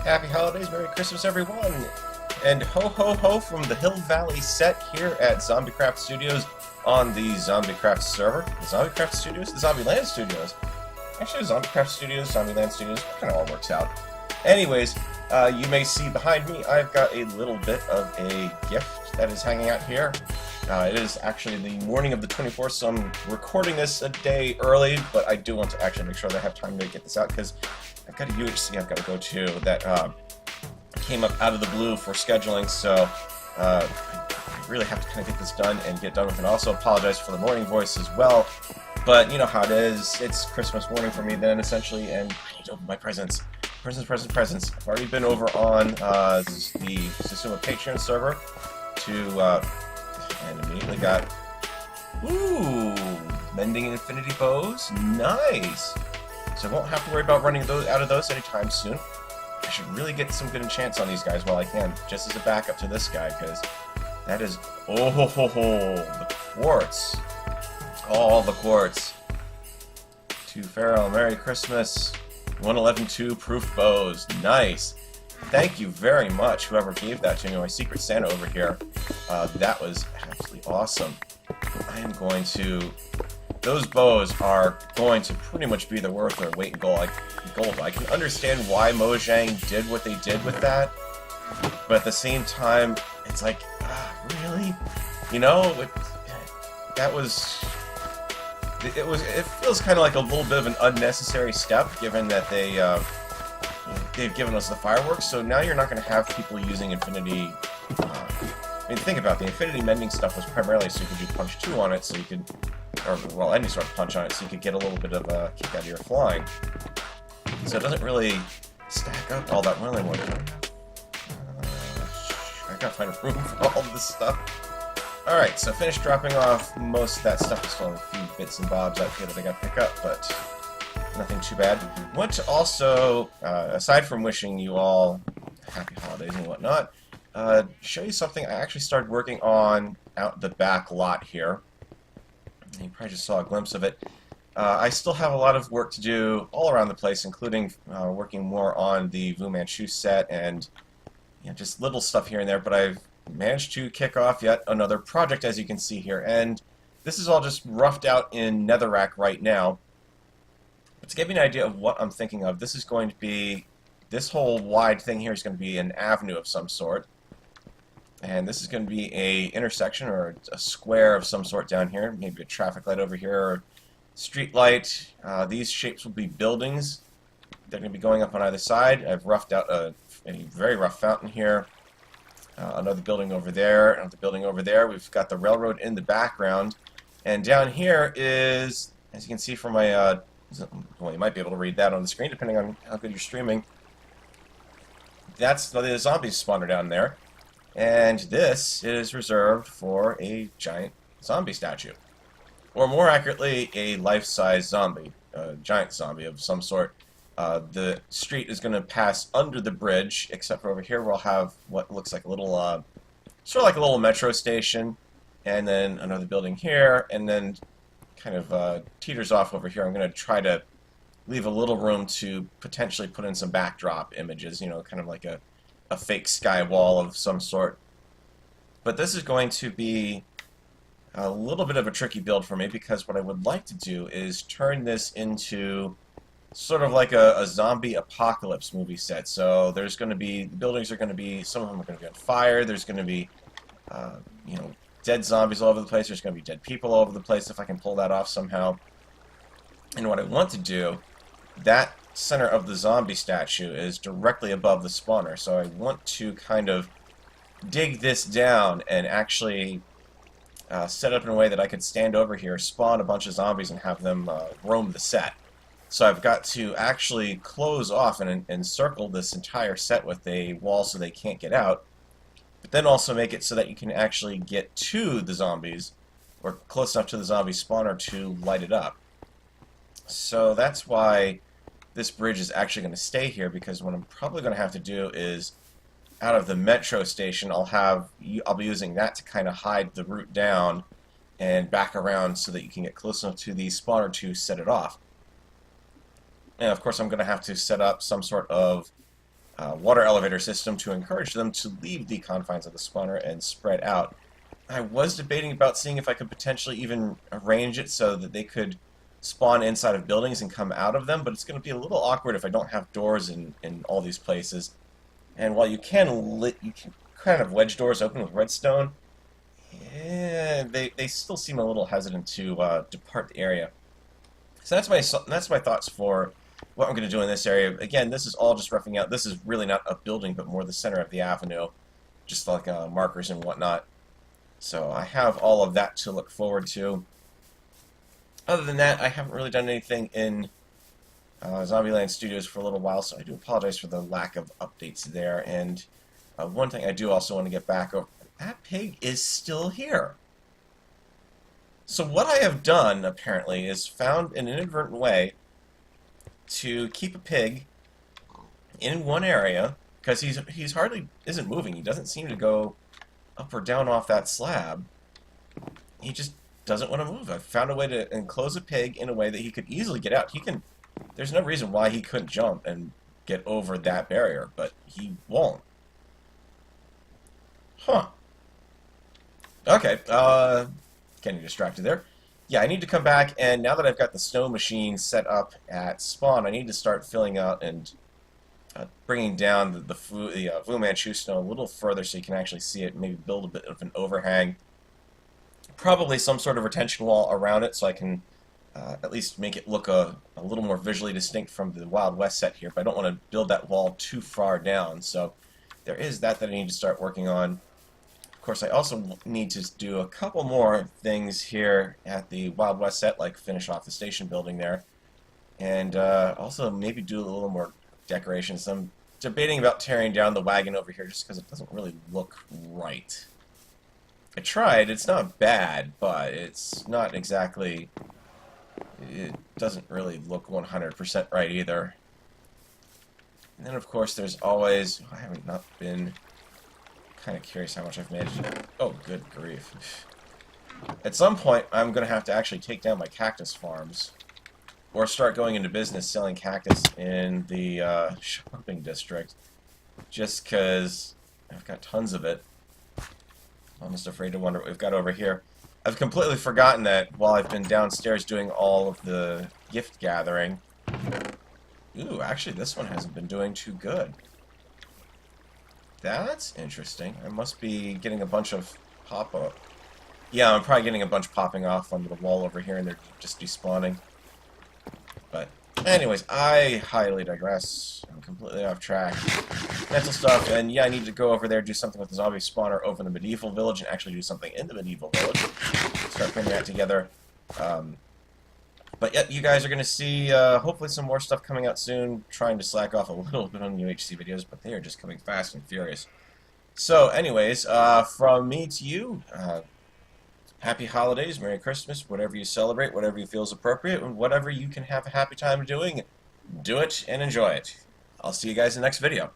Happy holidays, Merry Christmas, everyone! And ho ho ho from the Hill Valley set here at Zombiecraft Studios on the Zombiecraft server. The Zombiecraft Studios? The Zombieland Studios. Actually, Zombiecraft Studios, Zombieland Studios, kind of all works out. Anyways, you may see behind me, I've got a little bit of a gift that is hanging out here. It is actually the morning of the 24th, so I'm recording this a day early, but I do want to actually make sure that I have time to get this out, because I've got a UHC I've got to go to that came up out of the blue for scheduling, so I really have to kind of get this done and get done with it. I also apologize for the morning voice as well, but you know how it is. It's Christmas morning for me then, essentially, and I need to open my presents. Presents. I've already been over on the Susuma Patreon server to and immediately got mending infinity bows. Nice. So I won't have to worry about running out of those anytime soon. I should really get some good enchants on these guys while I can, just as a backup to this guy, because that is the quartz. All the quartz. To Pharaoh, Merry Christmas. 111-2 proof bows. Nice. Thank you very much, whoever gave that to me, my Secret Santa over here. That was absolutely awesome. I am going to... Those bows are going to pretty much be the worth their weight in gold. I can understand why Mojang did what they did with that, but at the same time, it's like, really? You know, it feels kind of like a little bit of an unnecessary step, given that they've given us the fireworks, so now you're not going to have people using Infinity. I mean, think about it, the Infinity Mending stuff was primarily so you could do punch 2 on it, so you could, or, well, any sort of punch on it, so you could get a little bit of a kick out of your flying. So it doesn't really stack up all that well anymore. I gotta find room for all of this stuff. Alright, so finished dropping off most of that stuff. I still have a few bits and bobs out here that I gotta pick up, but nothing too bad. Want to also, aside from wishing you all happy holidays and whatnot, show you something I actually started working on out the back lot here. You probably just saw a glimpse of it. I still have a lot of work to do all around the place, including working more on the Fu Manchu set and just little stuff here and there, but I've managed to kick off yet another project, as you can see here, and this is all just roughed out in Netherrack right now. But to give you an idea of what I'm thinking of, this is going to be, this whole wide thing here is going to be an avenue of some sort. And this is going to be a intersection or a square of some sort down here, maybe a traffic light over here, or street light. These shapes will be buildings. They're going to be going up on either side. I've roughed out a very rough fountain here. Another building over there, another building over there. We've got the railroad in the background. And down here is, as you can see from my, well, you might be able to read that on the screen depending on how good you're streaming. That's the zombie spawner down there. And this is reserved for a giant zombie statue. Or more accurately, a life-size zombie. A giant zombie of some sort. The street is going to pass under the bridge, except for over here we'll have what looks like a little, sort of like a little metro station. And then another building here, and then kind of teeters off over here. I'm going to try to leave a little room to potentially put in some backdrop images, you know, kind of like a fake sky wall of some sort. But this is going to be a little bit of a tricky build for me, because what I would like to do is turn this into sort of like a zombie apocalypse movie set. So there's going to be, the buildings are going to be, some of them are going to be on fire, there's going to be, you know, dead zombies all over the place, there's going to be dead people all over the place if I can pull that off somehow. And what I want to do, that center of the zombie statue is directly above the spawner, so I want to kind of dig this down and actually set up in a way that I could stand over here, spawn a bunch of zombies, and have them roam the set. So I've got to actually close off and encircle this entire set with a wall so they can't get out, but then also make it so that you can actually get to the zombies, or close enough to the zombie spawner to light it up. So that's why this bridge is actually going to stay here, because what I'm probably going to have to do is, out of the metro station, I'll be using that to kind of hide the route down and back around so that you can get close enough to the spawner to set it off. And of course I'm going to have to set up some sort of water elevator system to encourage them to leave the confines of the spawner and spread out. I was debating about seeing if I could potentially even arrange it so that they could spawn inside of buildings and come out of them, but it's going to be a little awkward if I don't have doors in all these places. And while you can kind of wedge doors open with redstone, yeah, they still seem a little hesitant to depart the area. So that's my thoughts for what I'm going to do in this area. Again, this is all just roughing out. This is really not a building, but more the center of the avenue, just like markers and whatnot. So I have all of that to look forward to. Other than that, I haven't really done anything in Zombieland Studios for a little while, so I do apologize for the lack of updates there. And one thing I do also want to get back over, that pig is still here. So what I have done, apparently, is found an inadvertent way to keep a pig in one area, because he's hardly isn't moving. He doesn't seem to go up or down off that slab. He just doesn't want to move. I've found a way to enclose a pig in a way that he could easily get out. There's no reason why he couldn't jump and get over that barrier, but he won't. Huh. Okay, getting distracted there. Yeah, I need to come back, and now that I've got the snow machine set up at spawn, I need to start filling out and bringing down the Fu Manchu snow a little further so you can actually see it, maybe build a bit of an overhang. Probably some sort of retention wall around it so I can at least make it look a little more visually distinct from the Wild West set here, but I don't want to build that wall too far down, so there is that I need to start working on. Of course, I also need to do a couple more things here at the Wild West set, like finish off the station building there, and also maybe do a little more decorations. I'm debating about tearing down the wagon over here just because it doesn't really look right. I tried, it's not bad, but it's not exactly, it doesn't really look 100% right either. And then of course there's always, I haven't not been kind of curious how much I've managed to, oh good grief. At some point I'm going to have to actually take down my cactus farms or start going into business selling cactus in the shopping district just because I've got tons of it. Almost afraid to wonder what we've got over here. I've completely forgotten that while I've been downstairs doing all of the gift gathering. Ooh, actually this one hasn't been doing too good. That's interesting. I must be getting a bunch of pop-up. Yeah, I'm probably getting a bunch popping off onto the wall over here and they're just despawning. But anyways, I highly digress. I'm completely off track. Mental stuff, and yeah, I need to go over there, do something with the zombie spawner over in the medieval village, and actually do something in the medieval village. Start putting that together. But yeah, you guys are going to see hopefully some more stuff coming out soon. Trying to slack off a little bit on UHC videos, but they are just coming fast and furious. So anyways, from me to you, happy holidays, Merry Christmas, whatever you celebrate, whatever you feel is appropriate, and whatever you can have a happy time doing, do it and enjoy it. I'll see you guys in the next video.